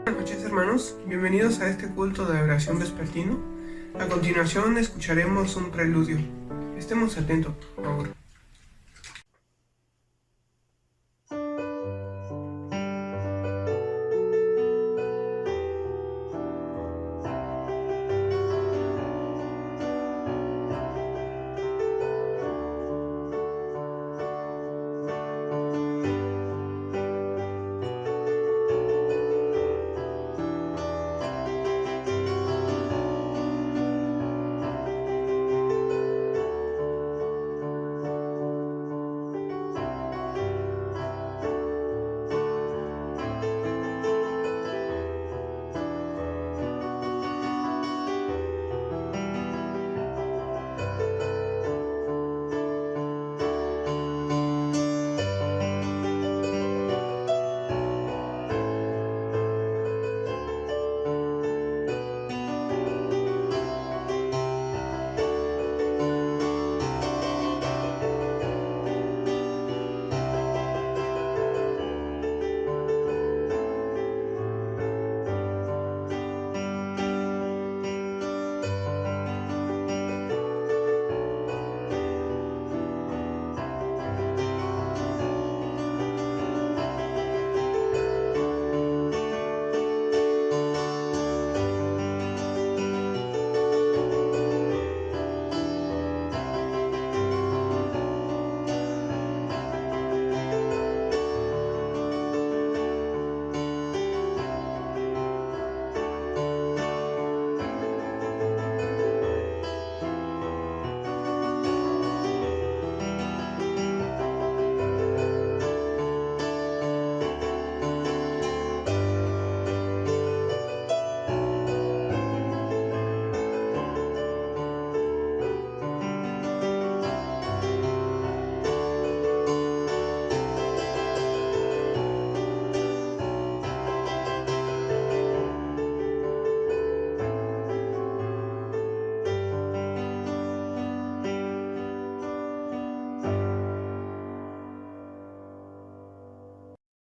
Buenas noches, hermanos, bienvenidos a este culto de oración vespertino. A continuación escucharemos un preludio. Estemos atentos, por favor.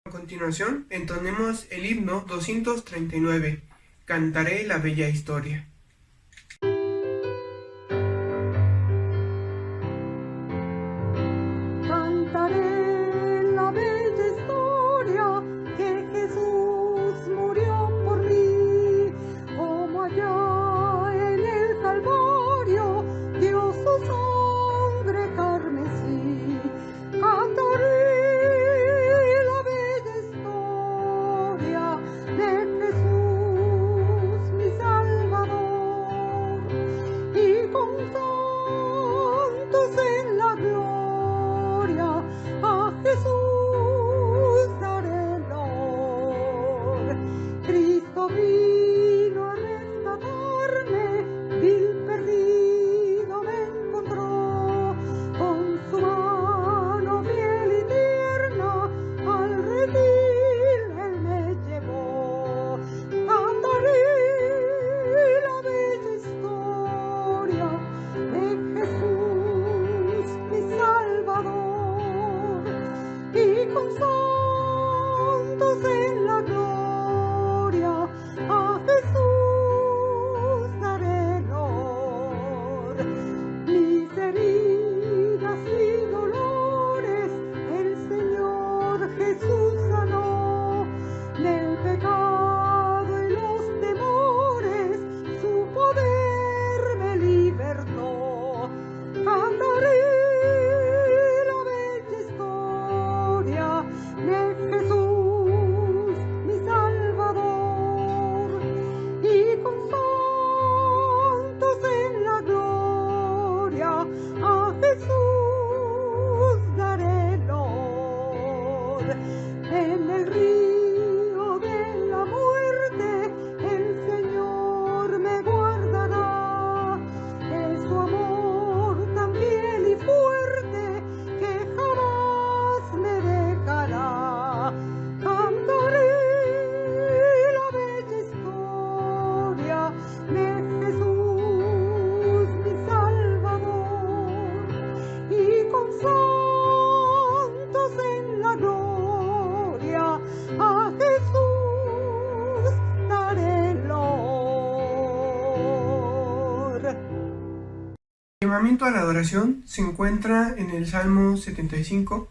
A continuación, entonemos el himno 239, Cantaré la bella historia. Cantaré la bella historia que Jesús murió por mí, como allá en el Calvario dio su sangre carmesí. Cantaré la bella historia de Jesús mi Salvador, y con santos en la gloria a Jesús daré honor. Cristo vino a rescatarme, vil perdido me encontró, con su mano fiel y tierna al redil él me llevó. Cantaré la bella historia de Jesús mi Salvador, y con santos en la gloria a Jesús daré honor. Mis heridas y dolores el Señor Jesús sanó, del pecado y los temores su poder me libertó. Cantaré la bella historia de Jesús mi Salvador, y con santos en la gloria a Jesús daré honor. En el río de la muerte el Señor me guardará, es su amor tan fiel y fuerte que jamás me dejará. Cantaré la bella historia de Jesús mi Salvador, y con santos en la gloria a llamamiento a la adoración se encuentra en el Salmo 75.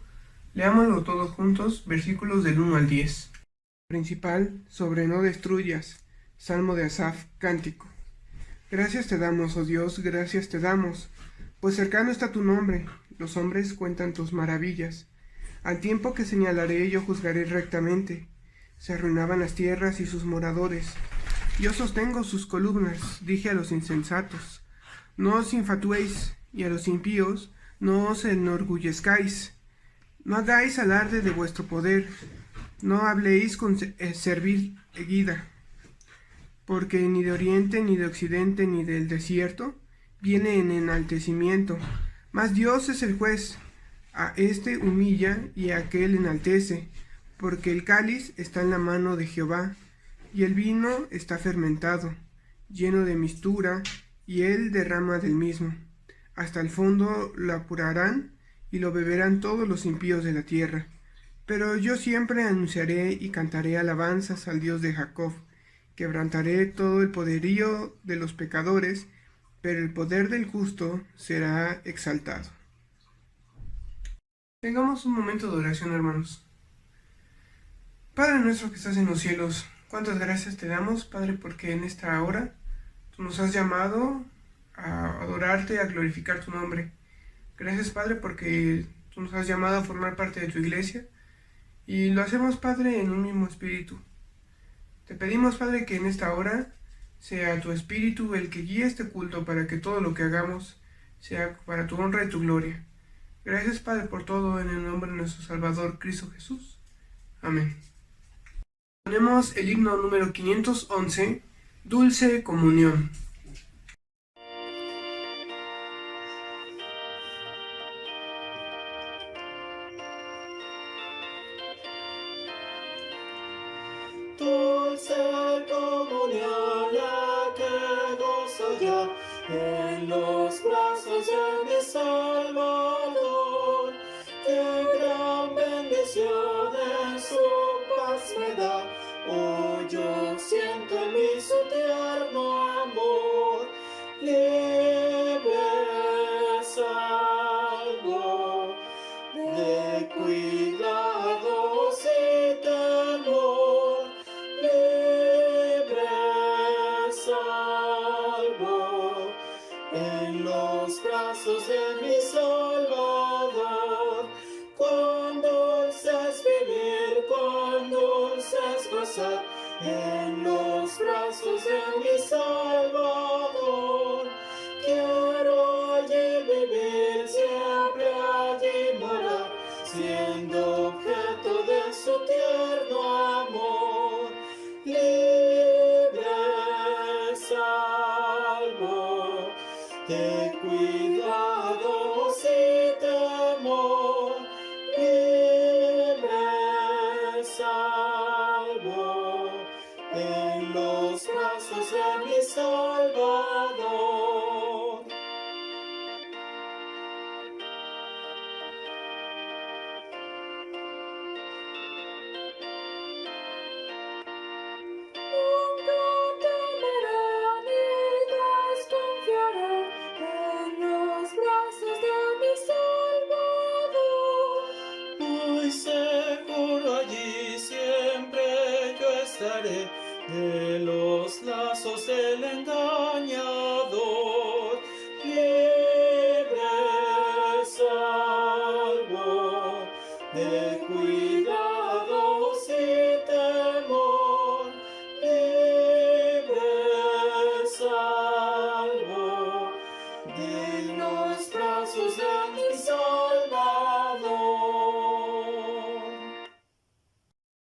Leámoslo todos juntos, versículos del 1 al 10. Principal, sobre no destruyas. Salmo de Asaf, cántico. Gracias te damos, oh Dios, gracias te damos, pues cercano está tu nombre, los hombres cuentan tus maravillas. Al tiempo que señalaré yo juzgaré rectamente. Se arruinaban las tierras y sus moradores. Yo sostengo sus columnas, dije a los insensatos. No os infatuéis, y a los impíos no os enorgullezcáis. No hagáis alarde de vuestro poder, no habléis con servil erguida, porque ni de oriente, ni de occidente, ni del desierto viene en enaltecimiento. Mas Dios es el juez, a éste humilla y a aquel enaltece, porque el cáliz está en la mano de Jehová, y el vino está fermentado, lleno de mistura, y él derrama del mismo. Hasta el fondo lo apurarán, y lo beberán todos los impíos de la tierra. Pero yo siempre anunciaré y cantaré alabanzas al Dios de Jacob. Quebrantaré todo el poderío de los pecadores, pero el poder del justo será exaltado. Tengamos un momento de oración, hermanos. Padre nuestro que estás en los cielos, cuántas gracias te damos, Padre, porque en esta hora tú nos has llamado a adorarte, a glorificar tu nombre. Gracias, Padre, porque tú nos has llamado a formar parte de tu iglesia y lo hacemos, Padre, en un mismo espíritu. Te pedimos, Padre, que en esta hora sea tu espíritu el que guíe este culto para que todo lo que hagamos sea para tu honra y tu gloria. Gracias, Padre, por todo, en el nombre de nuestro Salvador, Cristo Jesús. Amén. Ponemos el himno número 511, Dulce Comunión. Dulce comunión la que gozo ya en los brazos de mi Salvador. Qué gran bendición en su paz me da. Oh, yo siento en mí su tierno amor. Libre salvo de cuidados y temor. Libre salvo en los brazos de mi Salvador. Cuán dulce es vivir, cuán dulce es gozar en los brazos de mi Salvador. Quiero allí vivir, siempre allí morar, siendo objeto de su tierno amor. Libre salvo de cuidados y temor. Libre salvo en los brazos de mi Salvador. Nunca temeré ni desconfiaré en los brazos de mi Salvador. Muy seguro allí siempre yo estaré de los lazos del engañador. Libre salvo de cuidados y temor. Libre salvo de los brazos de mi Salvador.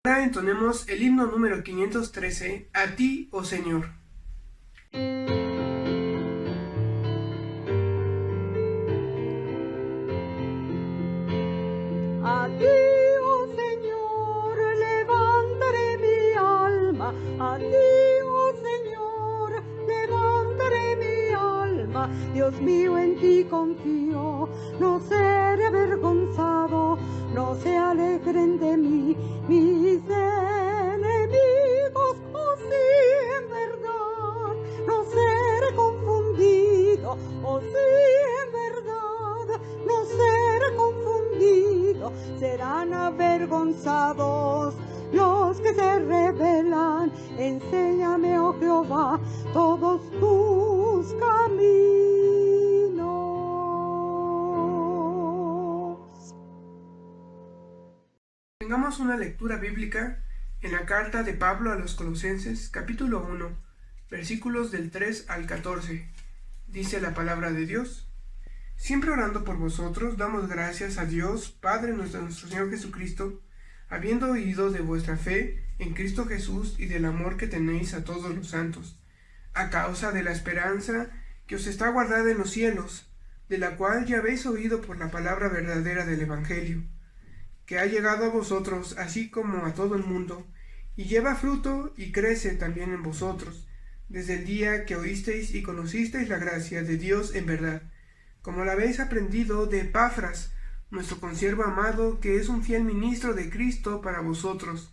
Ahora entonemos el himno número 513, A ti, oh Señor. A ti, oh Señor, levantaré mi alma. A ti, oh Señor, levantaré mi alma. Dios mío, en ti confío, no seré avergonzado, no se alegren de mí mis enemigos. Oh sí, en verdad, no seré confundido. Oh sí, en malvados, los que se rebelan. Enséñame, oh Jehová, todos tus caminos. Tengamos una lectura bíblica en la carta de Pablo a los Colosenses, capítulo 1, versículos del 3 al 14. Dice la palabra de Dios: Siempre orando por vosotros, damos gracias a Dios, Padre nuestro Señor Jesucristo, habiendo oído de vuestra fe en Cristo Jesús y del amor que tenéis a todos los santos, a causa de la esperanza que os está guardada en los cielos, de la cual ya habéis oído por la palabra verdadera del Evangelio, que ha llegado a vosotros así como a todo el mundo, y lleva fruto y crece también en vosotros, desde el día que oísteis y conocisteis la gracia de Dios en verdad, como la habéis aprendido de Epafras, nuestro consiervo amado, que es un fiel ministro de Cristo para vosotros,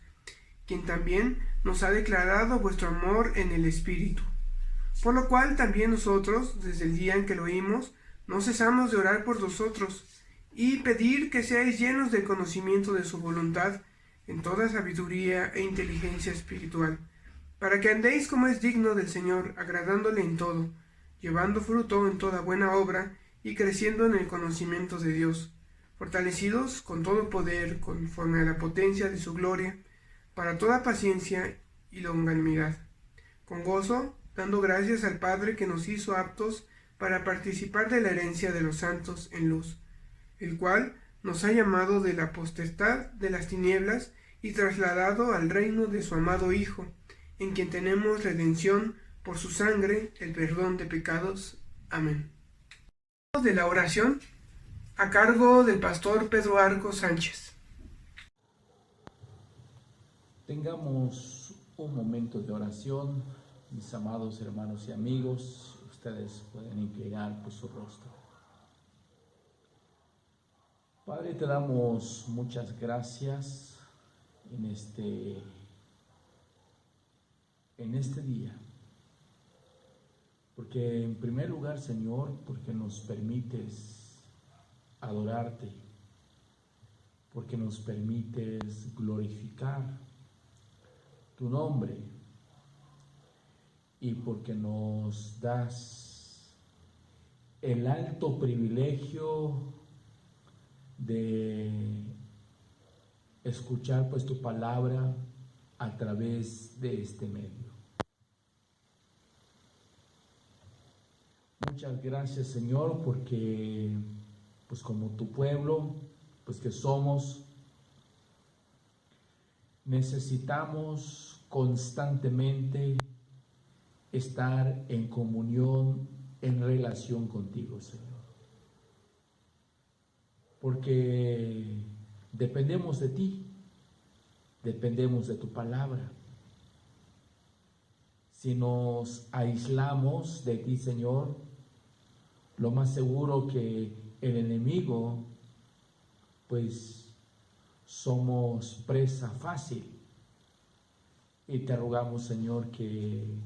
quien también nos ha declarado vuestro amor en el Espíritu. Por lo cual también nosotros, desde el día en que lo oímos, no cesamos de orar por vosotros, y pedir que seáis llenos del conocimiento de su voluntad, en toda sabiduría e inteligencia espiritual, para que andéis como es digno del Señor, agradándole en todo, llevando fruto en toda buena obra, y creciendo en el conocimiento de Dios, fortalecidos con todo poder conforme a la potencia de su gloria, para toda paciencia y longanimidad, con gozo, dando gracias al Padre que nos hizo aptos para participar de la herencia de los santos en luz, el cual nos ha llamado de la potestad de las tinieblas y trasladado al reino de su amado Hijo, en quien tenemos redención por su sangre, el perdón de pecados. Amén. De la oración a cargo del pastor Pedro Arcos Sánchez. Tengamos un momento de oración, mis amados hermanos y amigos. Ustedes pueden inclinar por su rostro. Padre, te damos muchas gracias en este día. Porque en primer lugar, Señor, porque nos permites adorarte, porque nos permites glorificar tu nombre y porque nos das el alto privilegio de escuchar pues tu palabra a través de este medio. Muchas gracias, Señor, porque pues como tu pueblo, pues que somos, necesitamos constantemente estar en comunión, en relación contigo, Señor. Porque dependemos de ti, dependemos de tu palabra. Si nos aislamos de ti, Señor, lo más seguro que el enemigo, pues somos presa fácil. Y te rogamos, Señor, que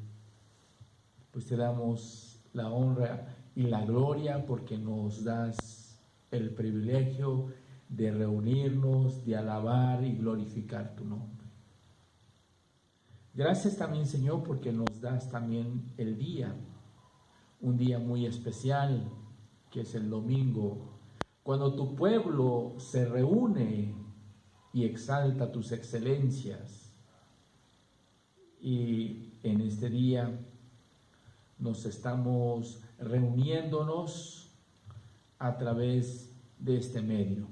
pues te damos la honra y la gloria porque nos das el privilegio de reunirnos, de alabar y glorificar tu nombre. Gracias también, Señor, porque nos das también el día, un día muy especial, que es el domingo, cuando tu pueblo se reúne y exalta tus excelencias. Y en este día nos estamos reuniéndonos a través de este medio,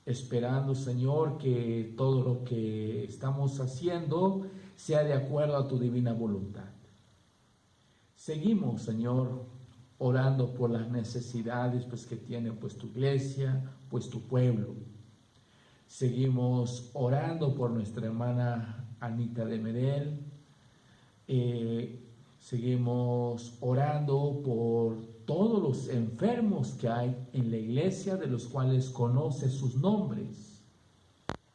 esperando, Señor, que todo lo que estamos haciendo sea de acuerdo a tu divina voluntad. Seguimos, Señor, orando por las necesidades pues que tiene pues tu iglesia, pues tu pueblo. Seguimos orando por nuestra hermana Anita de Medel. Seguimos orando por todos los enfermos que hay en la iglesia, de los cuales conoce sus nombres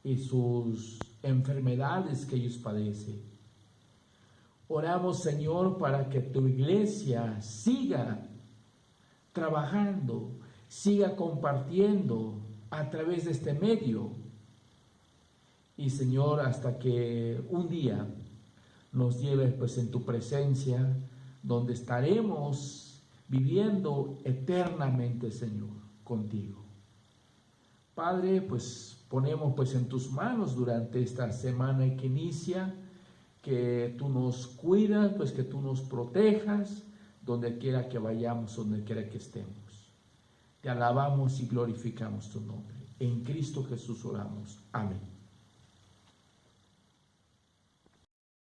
y sus enfermedades que ellos padecen. Oramos, Señor, para que tu iglesia siga trabajando, siga compartiendo a través de este medio Y Señor, hasta que un día nos lleves pues en tu presencia, donde estaremos viviendo eternamente, Señor, contigo. Padre, pues ponemos pues en tus manos durante esta semana que inicia, que tú nos cuidas, pues que tú nos protejas, donde quiera que vayamos, donde quiera que estemos. Te alabamos y glorificamos tu nombre. En Cristo Jesús oramos. Amén.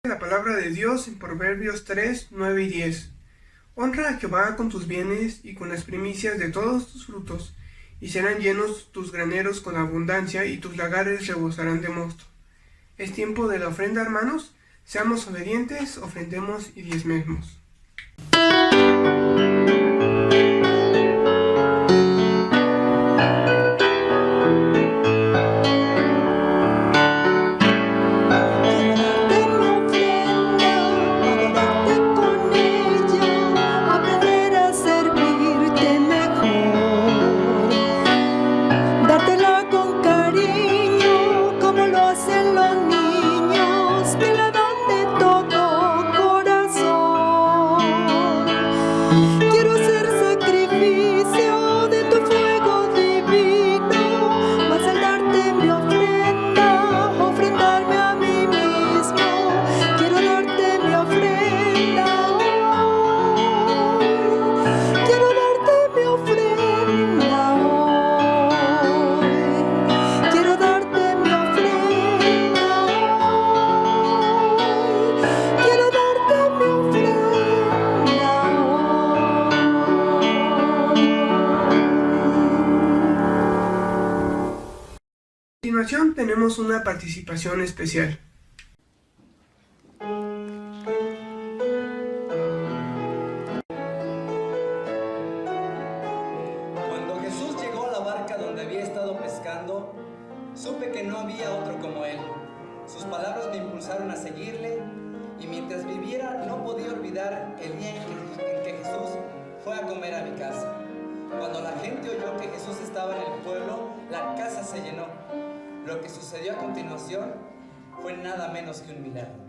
La palabra de Dios en Proverbios 3, 9 y 10. Honra a Jehová con tus bienes y con las primicias de todos tus frutos, y serán llenos tus graneros con abundancia, y tus lagares rebosarán de mosto. Es tiempo de la ofrenda, hermanos. Seamos obedientes, ofrendemos y diezmemos. A continuación tenemos una participación especial. Cuando Jesús llegó a la barca donde había estado pescando, supe que no había otro como él. Sus palabras me impulsaron a seguirle, y mientras viviera no podía olvidar el día en que Jesús fue a comer a mi casa. Cuando la gente oyó que Jesús estaba en el pueblo, la casa se llenó. Lo que sucedió a continuación fue nada menos que un milagro.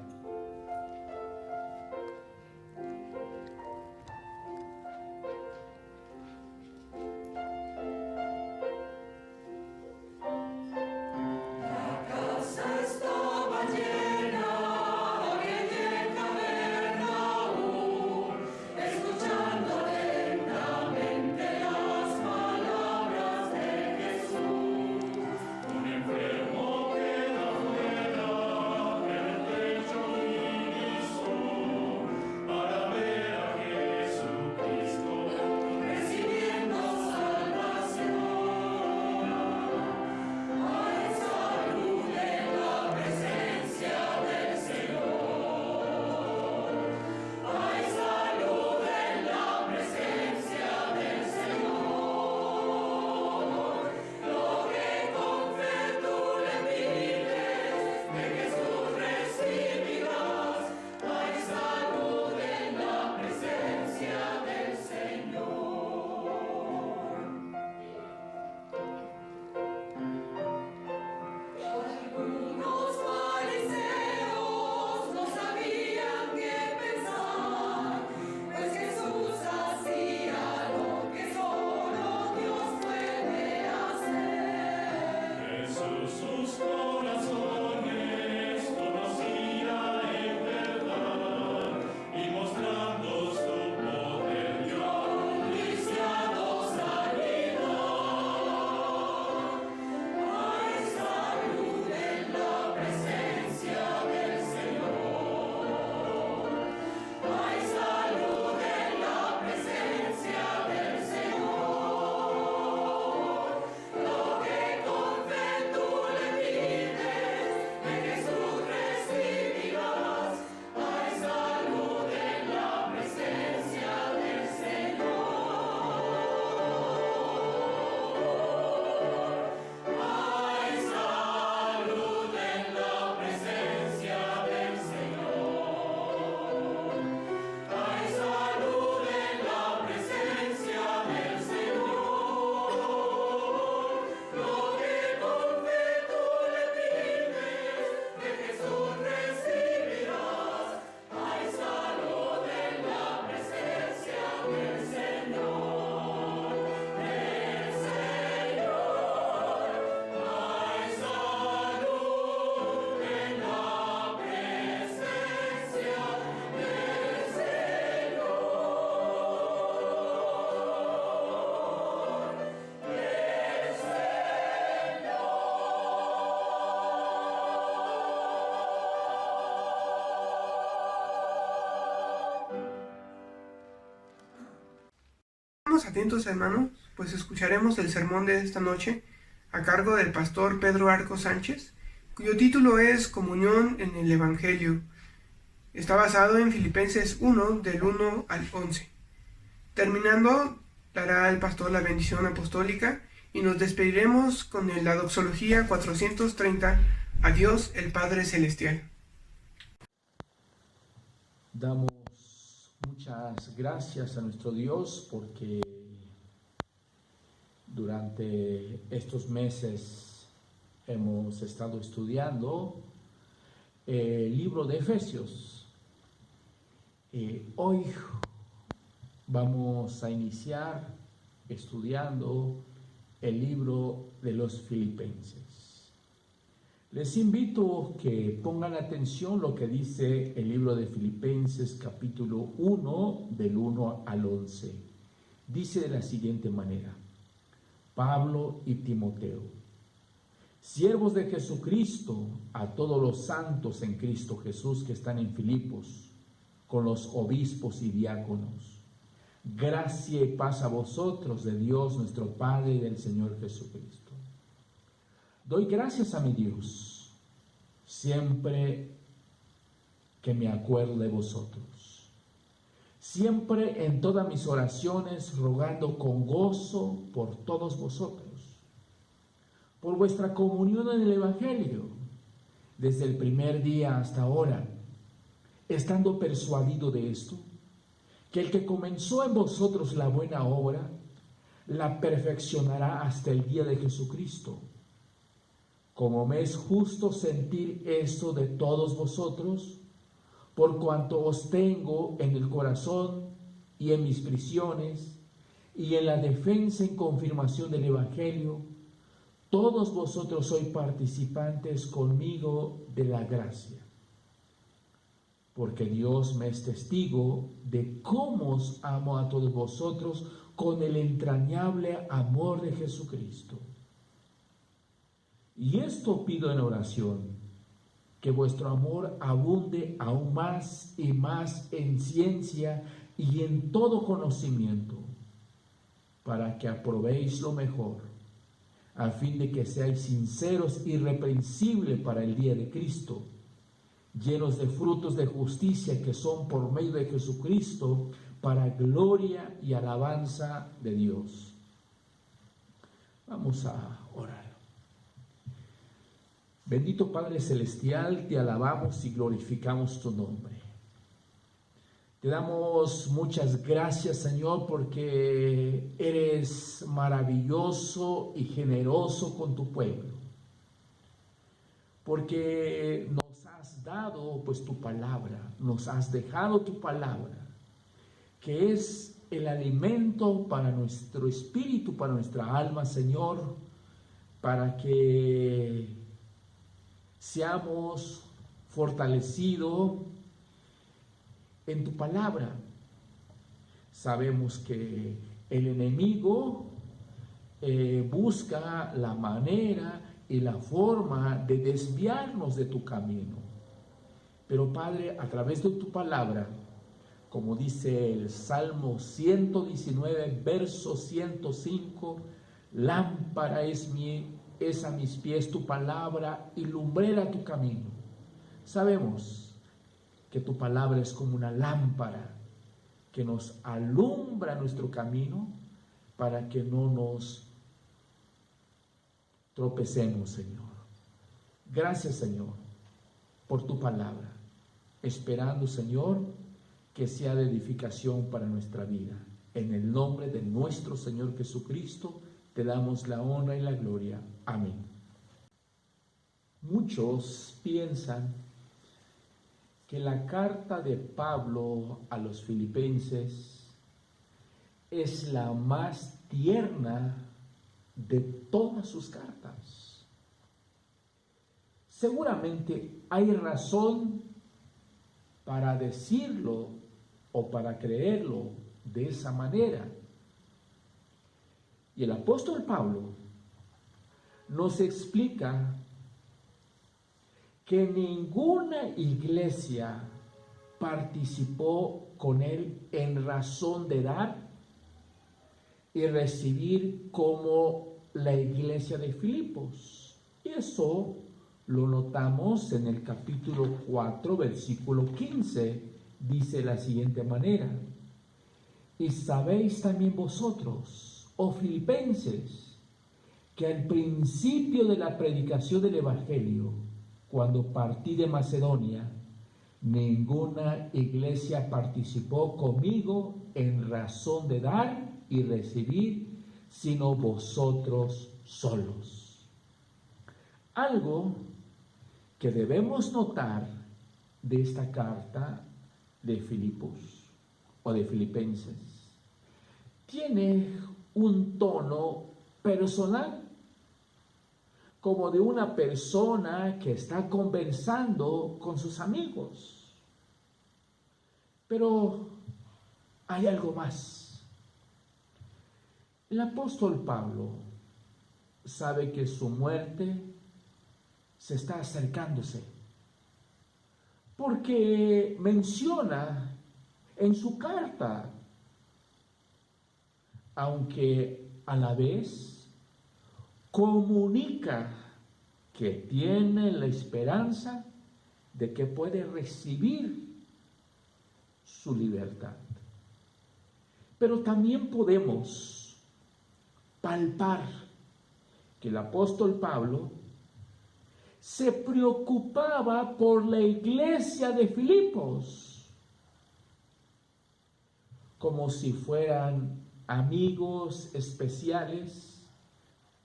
Un enfermo queda fuera, el techo Estamos atentos, hermanos, pues escucharemos el sermón de esta noche a cargo del pastor Pedro Arco Sánchez, cuyo título es Comunión en el Evangelio. Está basado en Filipenses 1, del 1 al 11. Terminando, dará el pastor la bendición apostólica y nos despediremos con la doxología 430 a Dios el Padre Celestial. Damos muchas gracias a nuestro Dios porque durante estos meses hemos estado estudiando el libro de Efesios. Hoy vamos a iniciar estudiando el libro de los Filipenses. Les invito que pongan atención lo que dice el libro de Filipenses capítulo 1 del 1 al 11. Dice de la siguiente manera: Pablo y Timoteo, siervos de Jesucristo, a todos los santos en Cristo Jesús que están en Filipos, con los obispos y diáconos. Gracia y paz a vosotros de Dios nuestro Padre y del Señor Jesucristo. Doy gracias a mi Dios siempre que me acuerdo de vosotros, siempre en todas mis oraciones rogando con gozo por todos vosotros, por vuestra comunión en el Evangelio, desde el primer día hasta ahora, estando persuadido de esto, que el que comenzó en vosotros la buena obra, la perfeccionará hasta el día de Jesucristo. Como me es justo sentir esto de todos vosotros, por cuanto os tengo en el corazón y en mis prisiones, y en la defensa y confirmación del Evangelio, todos vosotros sois participantes conmigo de la gracia. Porque Dios me es testigo de cómo os amo a todos vosotros con el entrañable amor de Jesucristo. Y esto pido en oración, que vuestro amor abunde aún más y más en ciencia y en todo conocimiento, para que aprobéis lo mejor, a fin de que seáis sinceros y irreprensibles para el día de Cristo, llenos de frutos de justicia que son por medio de Jesucristo, para gloria y alabanza de Dios. Vamos a orar. Bendito Padre Celestial, te alabamos y glorificamos tu nombre. Te damos muchas gracias, Señor, porque eres maravilloso y generoso con tu pueblo. Porque nos has dado pues tu palabra, nos has dejado tu palabra, que es el alimento para nuestro espíritu, para nuestra alma, Señor, para que seamos fortalecidos en tu palabra. Sabemos que el enemigo busca la manera y la forma de desviarnos de tu camino. Pero Padre, a través de tu palabra, como dice el Salmo 119, verso 105, lámpara es a mis pies tu palabra y lumbrera tu camino. Sabemos que tu palabra es como una lámpara que nos alumbra nuestro camino para que no nos tropecemos, Señor. Gracias, Señor, por tu palabra, esperando, Señor, que sea de edificación para nuestra vida. En el nombre de nuestro Señor Jesucristo, te damos la honra y la gloria. Amén. Muchos piensan que la carta de Pablo a los filipenses es la más tierna de todas sus cartas. Seguramente hay razón para decirlo o para creerlo de esa manera. Y el apóstol Pablo nos explica que ninguna iglesia participó con él en razón de dar y recibir como la iglesia de Filipos. Y eso lo notamos en el capítulo 4, versículo 15. Dice de la siguiente manera: y sabéis también vosotros, oh filipenses, que al principio de la predicación del Evangelio, cuando partí de Macedonia, ninguna iglesia participó conmigo en razón de dar y recibir, sino vosotros solos. Algo que debemos notar de esta carta de Filipos o de Filipenses, tiene un tono personal, como de una persona que está conversando con sus amigos. Pero hay algo más. El apóstol Pablo sabe que su muerte se está acercándose, porque menciona en su carta, aunque a la vez comunica que tiene la esperanza de que puede recibir su libertad. Pero también podemos palpar que el apóstol Pablo se preocupaba por la iglesia de Filipos, como si fueran amigos especiales,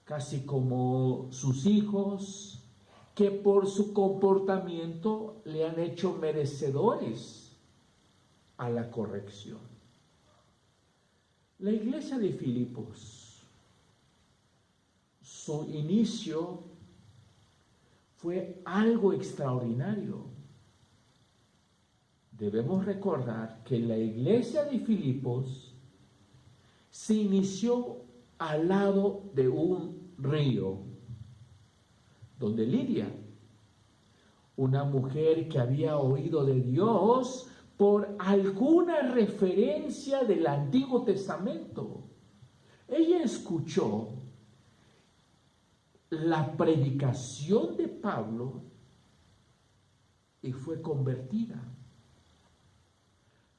casi como sus hijos, que por su comportamiento le han hecho merecedores a la corrección. La iglesia de Filipos, su inicio fue algo extraordinario. Debemos recordar que la iglesia de Filipos se inició al lado de un río, donde Lidia, una mujer que había oído de Dios por alguna referencia del Antiguo Testamento, ella escuchó la predicación de Pablo y fue convertida.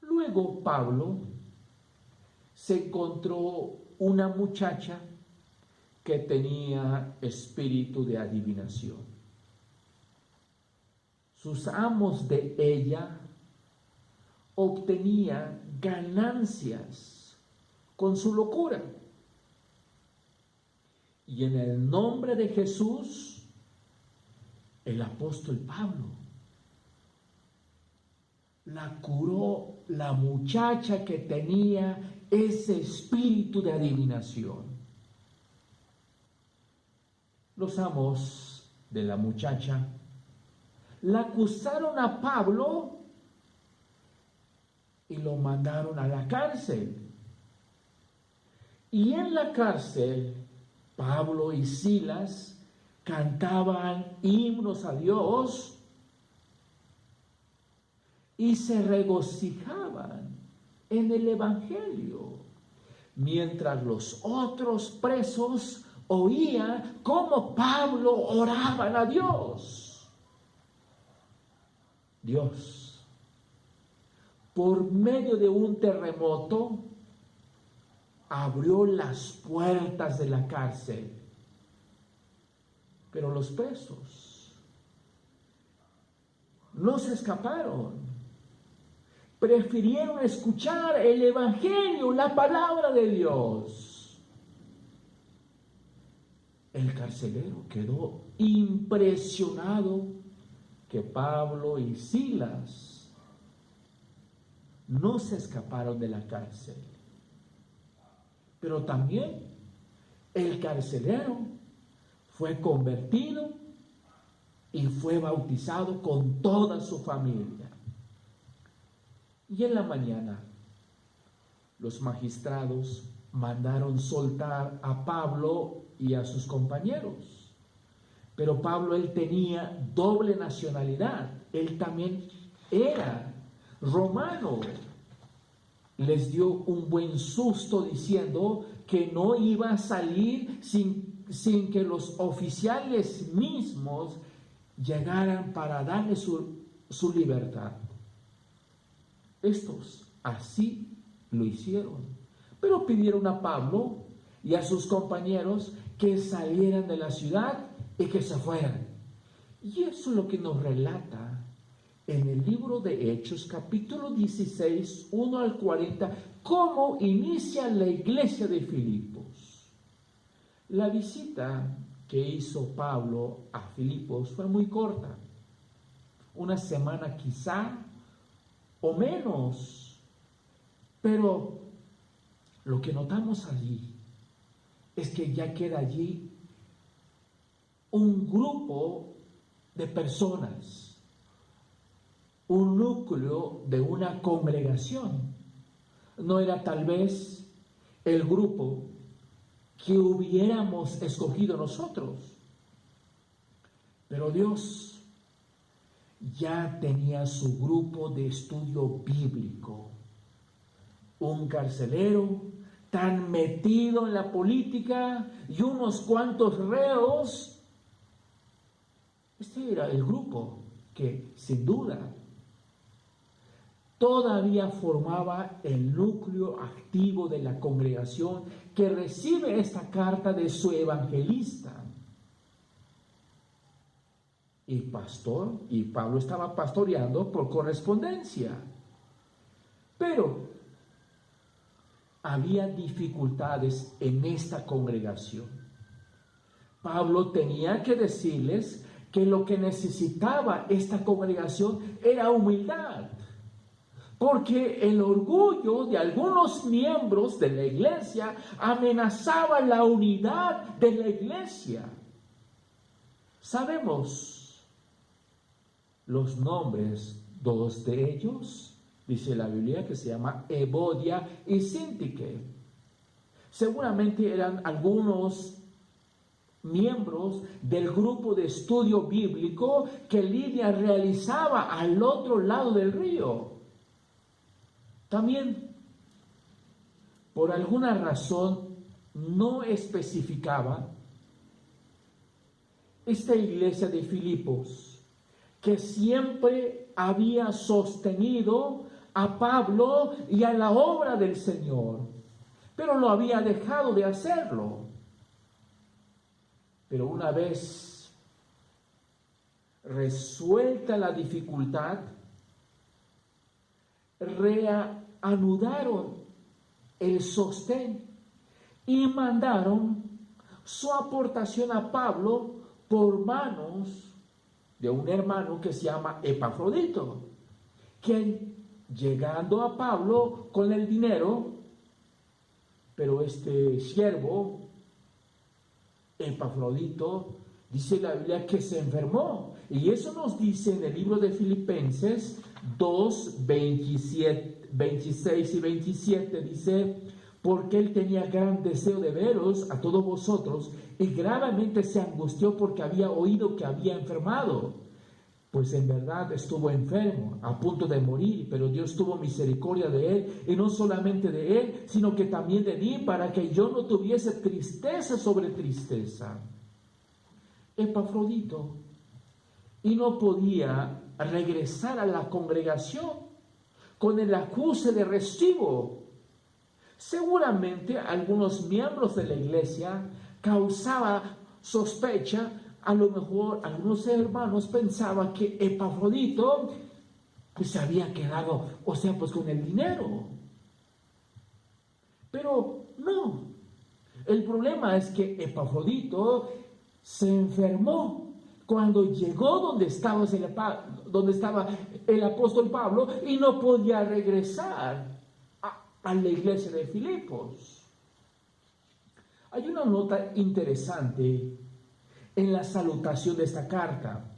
Luego Pablo se encontró una muchacha que tenía espíritu de adivinación. Sus amos de ella obtenían ganancias con su locura. Y en el nombre de Jesús, el apóstol Pablo la curó, la muchacha que tenía ese espíritu de adivinación. Los amos de la muchacha la acusaron a Pablo y lo mandaron a la cárcel. Y en la cárcel, Pablo y Silas cantaban himnos a Dios y se regocijaban en el Evangelio, mientras los otros presos oían cómo Pablo oraban a Dios. Dios, por medio de un terremoto, abrió las puertas de la cárcel, pero los presos no se escaparon. Prefirieron escuchar el Evangelio, la palabra de Dios. El carcelero quedó impresionado que Pablo y Silas no se escaparon de la cárcel. Pero también el carcelero fue convertido y fue bautizado con toda su familia. Y en la mañana, los magistrados mandaron soltar a Pablo y a sus compañeros. Pero Pablo, él tenía doble nacionalidad. Él también era romano. les dio un buen susto diciendo que no iba a salir sin que los oficiales mismos llegaran para darle su libertad. Estos así lo hicieron, pero pidieron a Pablo y a sus compañeros que salieran de la ciudad y que se fueran. Y eso es lo que nos relata en el libro de Hechos, capítulo 16, 1 al 40, cómo inicia la iglesia de Filipos. La visita que hizo Pablo a Filipos fue muy corta, una semana quizá o menos, pero lo que notamos allí es que ya queda allí un grupo de personas, un núcleo de una congregación. No era tal vez el grupo que hubiéramos escogido nosotros, pero Dios ya tenía su grupo de estudio bíblico. Un carcelero tan metido en la política y unos cuantos reos. Este era el grupo que, sin duda, todavía formaba el núcleo activo de la congregación que recibe esta carta de su evangelista. Y Pablo estaba pastoreando por correspondencia. Pero había dificultades en esta congregación. Pablo tenía que decirles que lo que necesitaba esta congregación era humildad, porque el orgullo de algunos miembros de la iglesia amenazaba la unidad de la iglesia. Sabemos los nombres, dos de ellos, dice la Biblia, que se llama Evodia y Síntique. Seguramente eran algunos miembros del grupo de estudio bíblico que Lidia realizaba al otro lado del río. También, por alguna razón no especificaba, esta iglesia de Filipos, que siempre había sostenido a Pablo y a la obra del Señor, pero lo había dejado de hacerlo. Pero una vez resuelta la dificultad, reanudaron el sostén y mandaron su aportación a Pablo por manos de un hermano que se llama Epafrodito, quien, llegando a Pablo con el dinero, pero este siervo Epafrodito, dice la Biblia que se enfermó, y eso nos dice en el libro de Filipenses 2, 26 y 27, dice: porque él tenía gran deseo de veros a todos vosotros, y gravemente se angustió porque había oído que había enfermado. Pues en verdad estuvo enfermo, a punto de morir, pero Dios tuvo misericordia de él, y no solamente de él, sino que también de mí, para que yo no tuviese tristeza sobre tristeza. Epafrodito, y no podía regresar a la congregación con el acuse de recibo. Seguramente algunos miembros de la iglesia causaba sospecha. A lo mejor algunos hermanos pensaban que Epafrodito pues se había quedado, pues con el dinero. Pero no. El problema es que Epafrodito se enfermó cuando llegó donde estaba el apóstol Pablo, y no podía regresar a la iglesia de Filipos. Hay una nota interesante en la salutación de esta carta,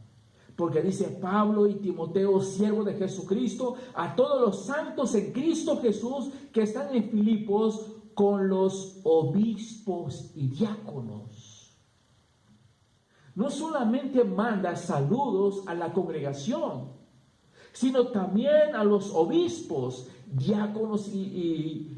porque dice: Pablo y Timoteo, siervo de Jesucristo, a todos los santos en Cristo Jesús que están en Filipos, con los obispos y diáconos. No solamente manda saludos a la congregación, sino también a los obispos, diáconos y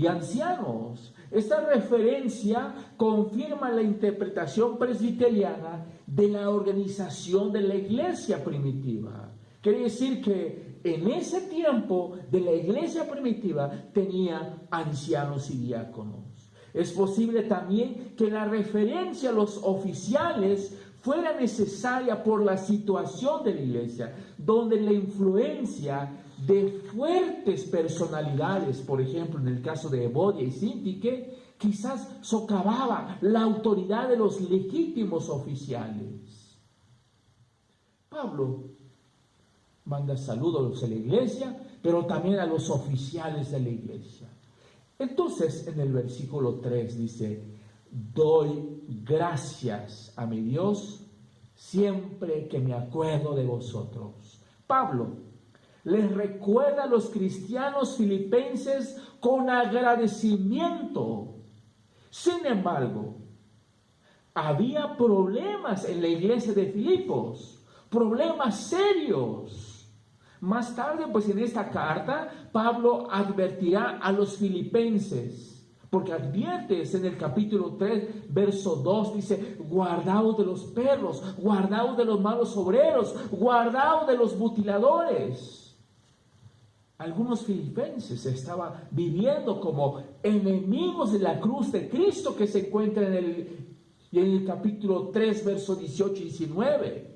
ancianos. Esta referencia confirma la interpretación presbiteriana de la organización de la iglesia primitiva. Quiere decir que en ese tiempo de la iglesia primitiva tenía ancianos y diáconos. Es posible también que la referencia a los oficiales fuera necesaria por la situación de la iglesia, donde la influencia de fuertes personalidades, por ejemplo en el caso de Evodia y Síntique, quizás socavaba la autoridad de los legítimos oficiales. Pablo manda saludos a la iglesia, pero también a los oficiales de la iglesia. Entonces, en el versículo 3 dice: doy gracias a mi Dios siempre que me acuerdo de vosotros. Pablo les recuerda a los cristianos filipenses con agradecimiento. Sin embargo, había problemas en la iglesia de Filipos, problemas serios. Más tarde, pues en esta carta, Pablo advertirá a los filipenses, porque adviertes en el capítulo 3, verso 2, dice: guardaos de los perros, guardaos de los malos obreros, guardaos de los mutiladores. Algunos filipenses estaban viviendo como enemigos de la cruz de Cristo, que se encuentra en el capítulo 3, verso 18 y 19.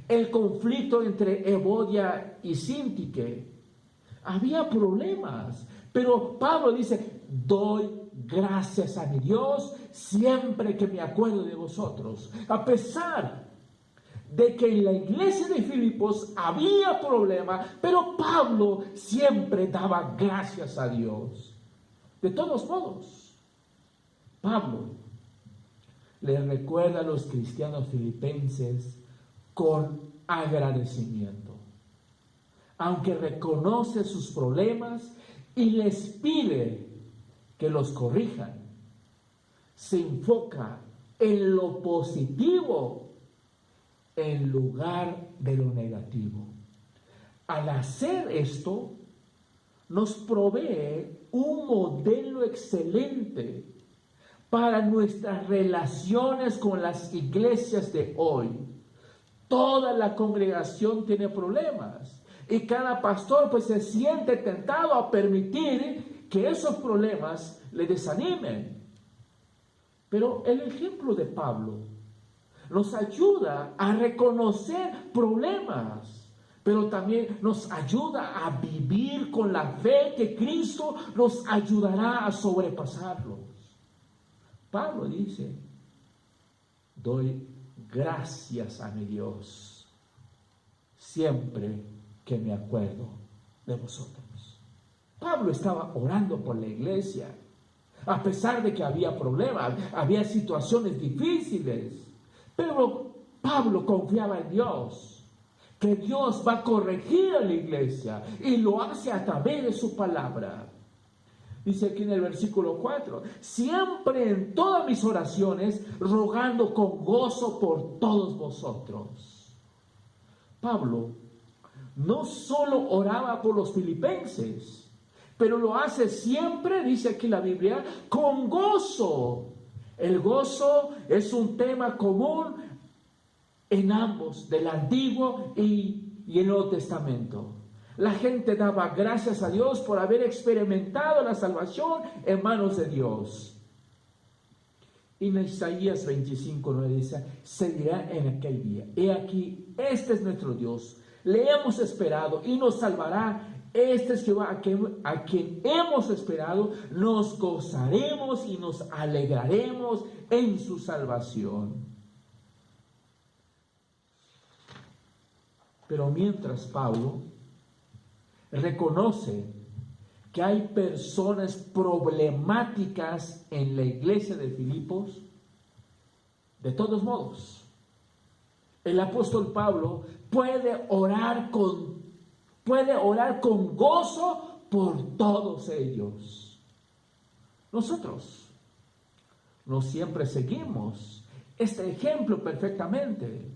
El conflicto entre Evodia y Síntique. Había problemas, pero Pablo dice: doy gracias a mi Dios siempre que me acuerdo de vosotros. A pesar de que en la iglesia de Filipos había problemas, pero Pablo siempre daba gracias a Dios. De todos modos, Pablo le recuerda a los cristianos filipenses con agradecimiento, aunque reconoce sus problemas y les pide que los corrijan. Se enfoca en lo positivo en lugar de lo negativo. Al hacer esto, nos provee un modelo excelente para nuestras relaciones con las iglesias de hoy. Toda la congregación tiene problemas y cada pastor pues se siente tentado a permitir que esos problemas le desanimen. Pero el ejemplo de Pablo nos ayuda a reconocer problemas, pero también nos ayuda a vivir con la fe que Cristo nos ayudará a sobrepasarlos. Pablo dice: doy gracias a mi Dios siempre que me acuerdo de vosotros. Pablo estaba orando por la iglesia, a pesar de que había problemas, había situaciones difíciles, pero Pablo confiaba en Dios, que Dios va a corregir a la iglesia y lo hace a través de su palabra. Dice aquí en el versículo 4: siempre en todas mis oraciones rogando con gozo por todos vosotros. Pablo no solo oraba por los filipenses, pero lo hace siempre, dice aquí la Biblia, con gozo. El gozo es un tema común en ambos, del Antiguo y el Nuevo Testamento. La gente daba gracias a Dios por haber experimentado la salvación en manos de Dios. Y en Isaías 25:9 dice: se dirá en aquel día: he aquí, este es nuestro Dios, le hemos esperado y nos salvará. Este es Jehová a quien hemos esperado, nos gozaremos y nos alegraremos en su salvación. Pero mientras Pablo reconoce que hay personas problemáticas en la iglesia de Filipos, de todos modos, el apóstol Pablo puede orar con gozo por todos ellos. Nosotros no siempre seguimos este ejemplo perfectamente,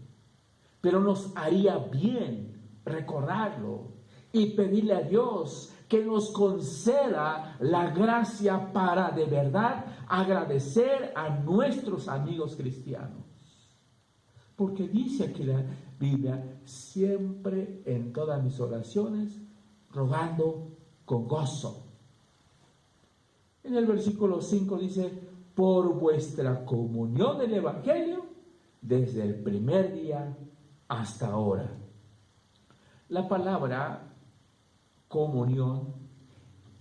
pero nos haría bien recordarlo y pedirle a Dios que nos conceda la gracia para de verdad agradecer a nuestros amigos cristianos. Porque dice aquí la Biblia, siempre en todas mis oraciones, rogando con gozo. En el versículo 5 dice, por vuestra comunión del Evangelio, desde el primer día hasta ahora. La palabra comunión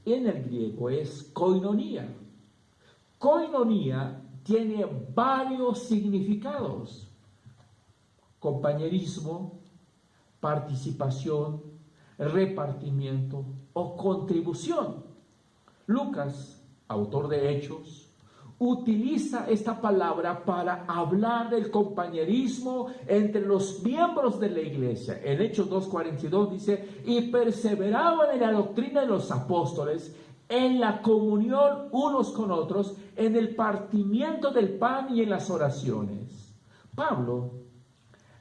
en el griego es koinonia. Koinonia tiene varios significados: compañerismo, participación, repartimiento o contribución. Lucas, autor de Hechos, utiliza esta palabra para hablar del compañerismo entre los miembros de la iglesia. En Hechos 2:42 dice, y perseveraban en la doctrina de los apóstoles, en la comunión unos con otros, en el partimiento del pan y en las oraciones. Pablo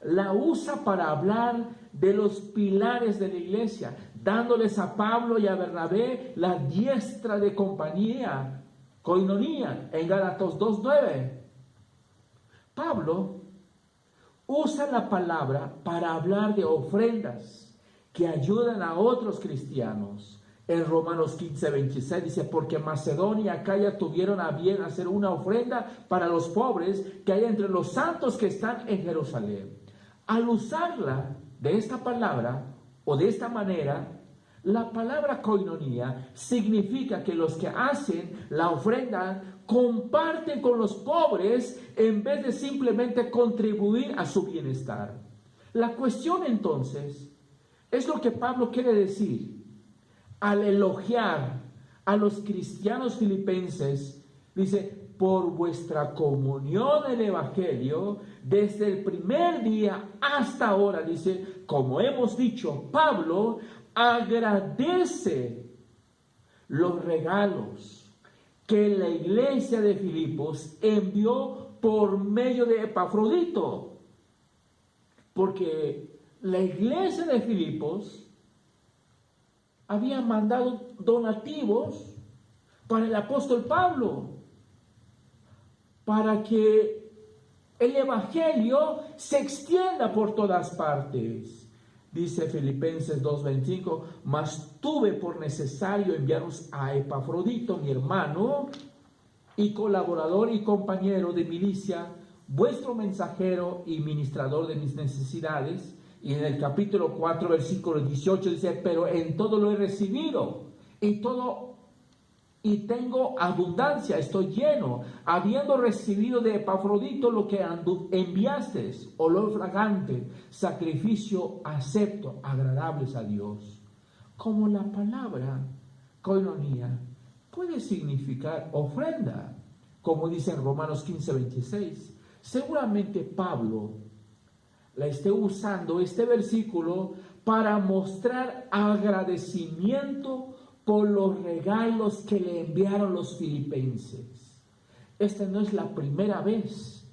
la usa para hablar de los pilares de la iglesia, dándoles a Pablo y a Bernabé la diestra de compañía, koinonía, en Gálatas 2:9. Pablo usa la palabra para hablar de ofrendas que ayudan a otros cristianos. En Romanos 15:26 dice, porque Macedonia y Acaya tuvieron a bien hacer una ofrenda para los pobres que hay entre los santos que están en Jerusalén. Al usarla de esta palabra o de esta manera, la palabra koinonía significa que los que hacen la ofrenda comparten con los pobres en vez de simplemente contribuir a su bienestar. La cuestión entonces es lo que Pablo quiere decir al elogiar a los cristianos filipenses. Dice, por vuestra comunión en el Evangelio, desde el primer día hasta ahora, dice, como hemos dicho, Pablo agradece los regalos que la iglesia de Filipos envió por medio de Epafrodito, porque la iglesia de Filipos había mandado donativos para el apóstol Pablo, para que el evangelio se extienda por todas partes. Dice Filipenses 2:25, mas tuve por necesario enviaros a Epafrodito, mi hermano y colaborador y compañero de milicia, vuestro mensajero y ministrador de mis necesidades. Y en el capítulo 4, versículo 18 dice, pero en todo lo he recibido y tengo abundancia, estoy lleno, habiendo recibido de Epafrodito lo que enviasteis, olor fragante, sacrificio acepto, agradables a Dios. Como la palabra koinonía puede significar ofrenda, como dice en Romanos 15:26. Seguramente Pablo la esté usando este versículo para mostrar agradecimiento por los regalos que le enviaron los filipenses. Esta no es la primera vez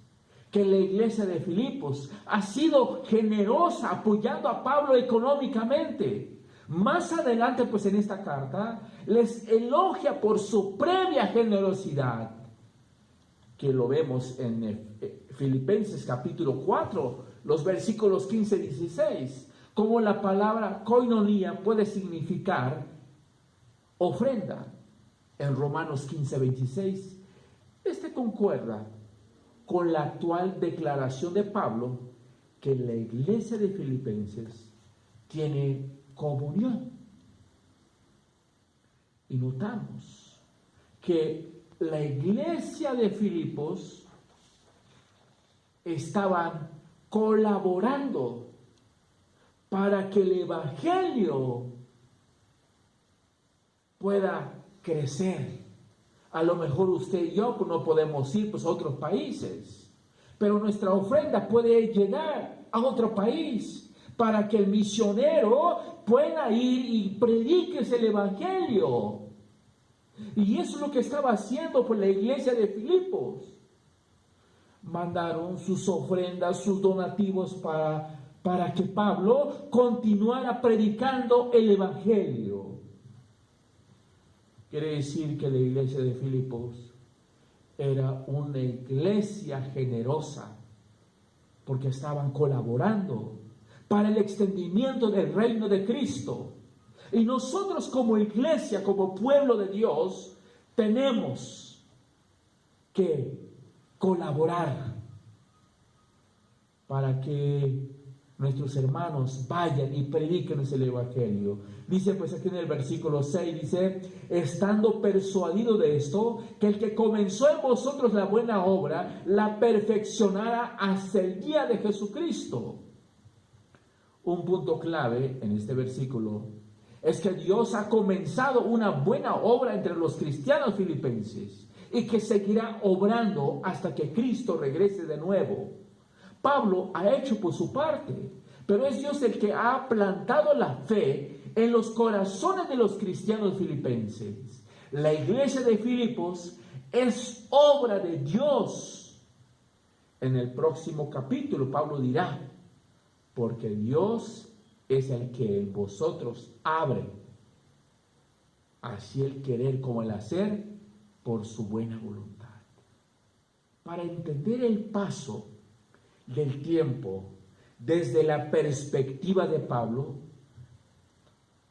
que la iglesia de Filipos ha sido generosa apoyando a Pablo económicamente. Más adelante, pues en esta carta, les elogia por su previa generosidad, que lo vemos en Filipenses capítulo 4, los versículos 15-16, como la palabra koinonía puede significar ofrenda. En Romanos 15:26, este concuerda con la actual declaración de Pablo que la iglesia de Filipenses tiene comunión. Y notamos que la iglesia de Filipos estaban colaborando para que el evangelio pueda crecer. A lo mejor usted y yo no podemos ir pues, a otros países, pero nuestra ofrenda puede llegar a otro país para que el misionero pueda ir y predique el evangelio. Y eso es lo que estaba haciendo por la iglesia de Filipos. Mandaron sus ofrendas, sus donativos para para que Pablo continuara predicando el Evangelio. Quiere decir que la iglesia de Filipos era una iglesia generosa, porque estaban colaborando para el extendimiento del reino de Cristo. Y nosotros como iglesia, como pueblo de Dios, tenemos que colaborar para que nuestros hermanos vayan y prediquen el Evangelio. Dice pues aquí en el versículo 6, dice, estando persuadido de esto, que el que comenzó en vosotros la buena obra, la perfeccionará hasta el día de Jesucristo. Un punto clave en este versículo es que Dios ha comenzado una buena obra entre los cristianos filipenses y que seguirá obrando hasta que Cristo regrese de nuevo. Pablo ha hecho por su parte, pero es Dios el que ha plantado la fe en los corazones de los cristianos filipenses. La iglesia de Filipos es obra de Dios. En el próximo capítulo Pablo dirá, porque Dios es el que en vosotros abre, así el querer como el hacer, por su buena voluntad. Para entender el paso del tiempo desde la perspectiva de Pablo,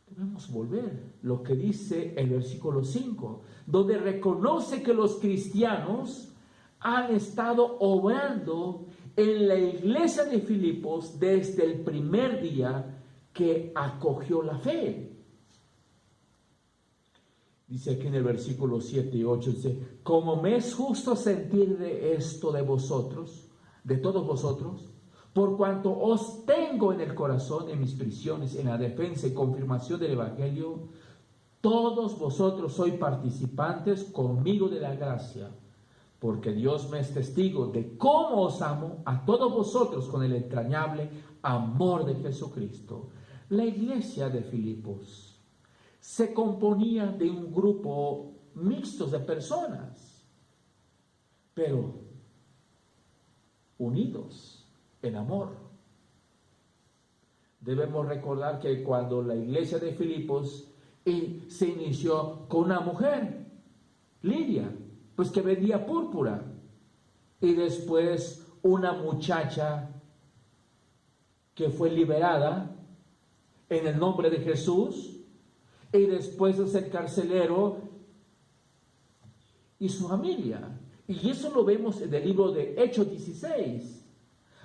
debemos volver lo que dice el versículo 5, donde reconoce que los cristianos han estado obrando en la iglesia de Filipos desde el primer día que acogió la fe. Dice aquí en el versículo 7 y 8, dice, como me es justo sentir de esto de vosotros, de todos vosotros, por cuanto os tengo en el corazón, en mis prisiones, en la defensa y confirmación del Evangelio, todos vosotros sois participantes conmigo de la gracia, porque Dios me es testigo de cómo os amo a todos vosotros con el entrañable amor de Jesucristo. La iglesia de Filipos se componía de un grupo mixto de personas, pero unidos en amor. Debemos recordar que cuando la iglesia de Filipos se inició con una mujer, Lidia, pues que vendía púrpura, y después una muchacha que fue liberada en el nombre de Jesús, y después de ser carcelero y su familia. Y eso lo vemos en el libro de Hechos 16.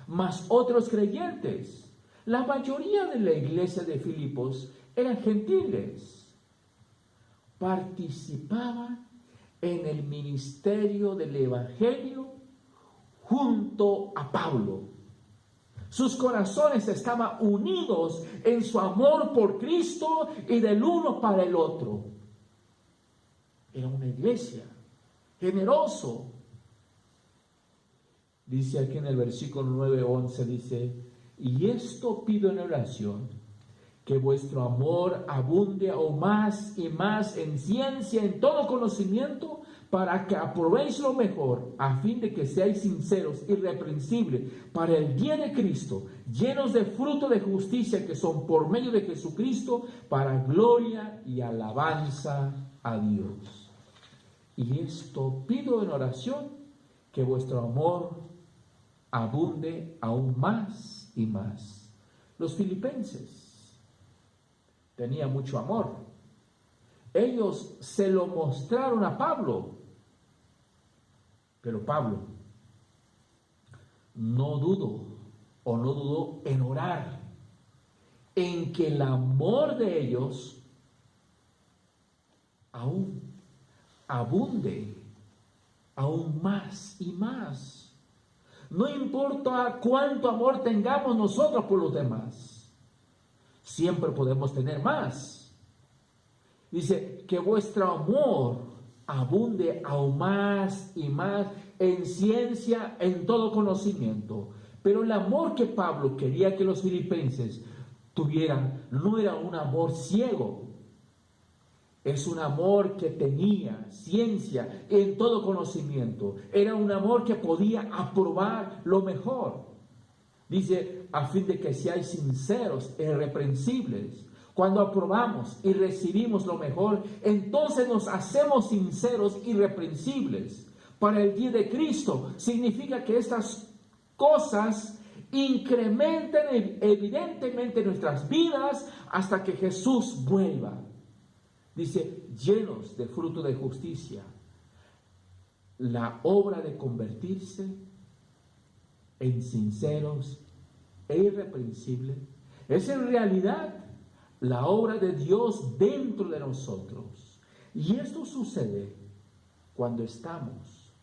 Más otros creyentes. La mayoría de la iglesia de Filipos eran gentiles. Participaban en el ministerio del Evangelio junto a Pablo. Sus corazones estaban unidos en su amor por Cristo y del uno para el otro. Era una iglesia generoso. Dice aquí en el versículo 9-11, dice, y esto pido en oración, que vuestro amor abunde aún más y más en ciencia, en todo conocimiento, para que aprobéis lo mejor, a fin de que seáis sinceros, irreprensibles, para el día de Cristo, llenos de fruto de justicia que son por medio de Jesucristo, para gloria y alabanza a Dios. Y esto pido en oración, que vuestro amor abunde aún más y más. Los filipenses tenían mucho amor. Ellos se lo mostraron a Pablo. Pero Pablo no dudó en orar, en que el amor de ellos aún abunde, aún más y más. No importa cuánto amor tengamos nosotros por los demás, siempre podemos tener más. Dice que vuestro amor abunde aún más y más en ciencia, en todo conocimiento. Pero el amor que Pablo quería que los filipenses tuvieran no era un amor ciego. Es un amor que tenía ciencia en todo conocimiento. Era un amor que podía aprobar lo mejor. Dice, a fin de que seáis sinceros e irreprensibles. Cuando aprobamos y recibimos lo mejor, entonces nos hacemos sinceros y irreprensibles. Para el día de Cristo significa que estas cosas incrementen evidentemente nuestras vidas hasta que Jesús vuelva. Dice, llenos de fruto de justicia. La obra de convertirse en sinceros e irreprensibles es en realidad la obra de Dios dentro de nosotros. Y esto sucede cuando estamos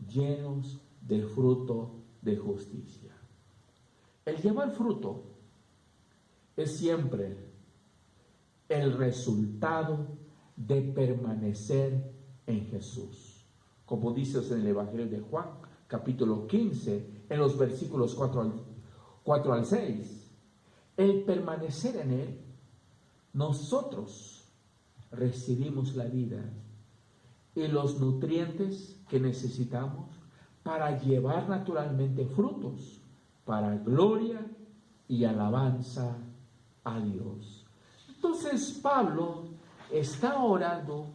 llenos del fruto de justicia. El llevar fruto es siempre el resultado de permanecer en Jesús. Como dice en el Evangelio de Juan, capítulo 15, en los versículos 4 al 6, el permanecer en Él, nosotros recibimos la vida y los nutrientes que necesitamos para llevar naturalmente frutos, para gloria y alabanza a Dios. Entonces Pablo está orando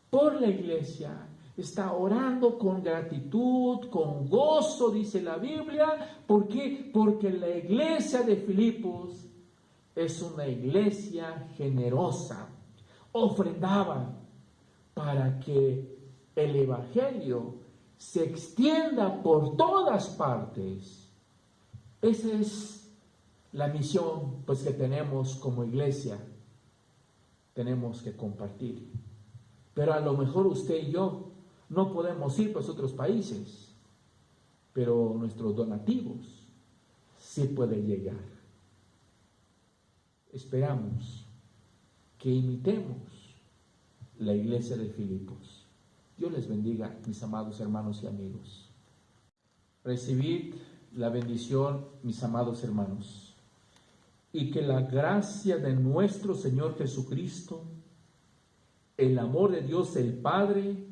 por la iglesia, está orando con gratitud, con gozo, dice la Biblia. ¿Por qué? Porque la iglesia de Filipos es una iglesia generosa, ofrendaba para que el evangelio se extienda por todas partes. Esa es la misión pues que tenemos como iglesia. Tenemos que compartir. Pero a lo mejor usted y yo no podemos ir pues a otros países, pero nuestros donativos sí pueden llegar. Esperamos que imitemos la iglesia de Filipos. Dios les bendiga, mis amados hermanos y amigos. Recibid la bendición, mis amados hermanos, y que la gracia de nuestro Señor Jesucristo, el amor de Dios el Padre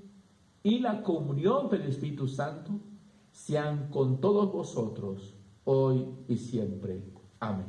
y la comunión del Espíritu Santo sean con todos vosotros, hoy y siempre. Amén.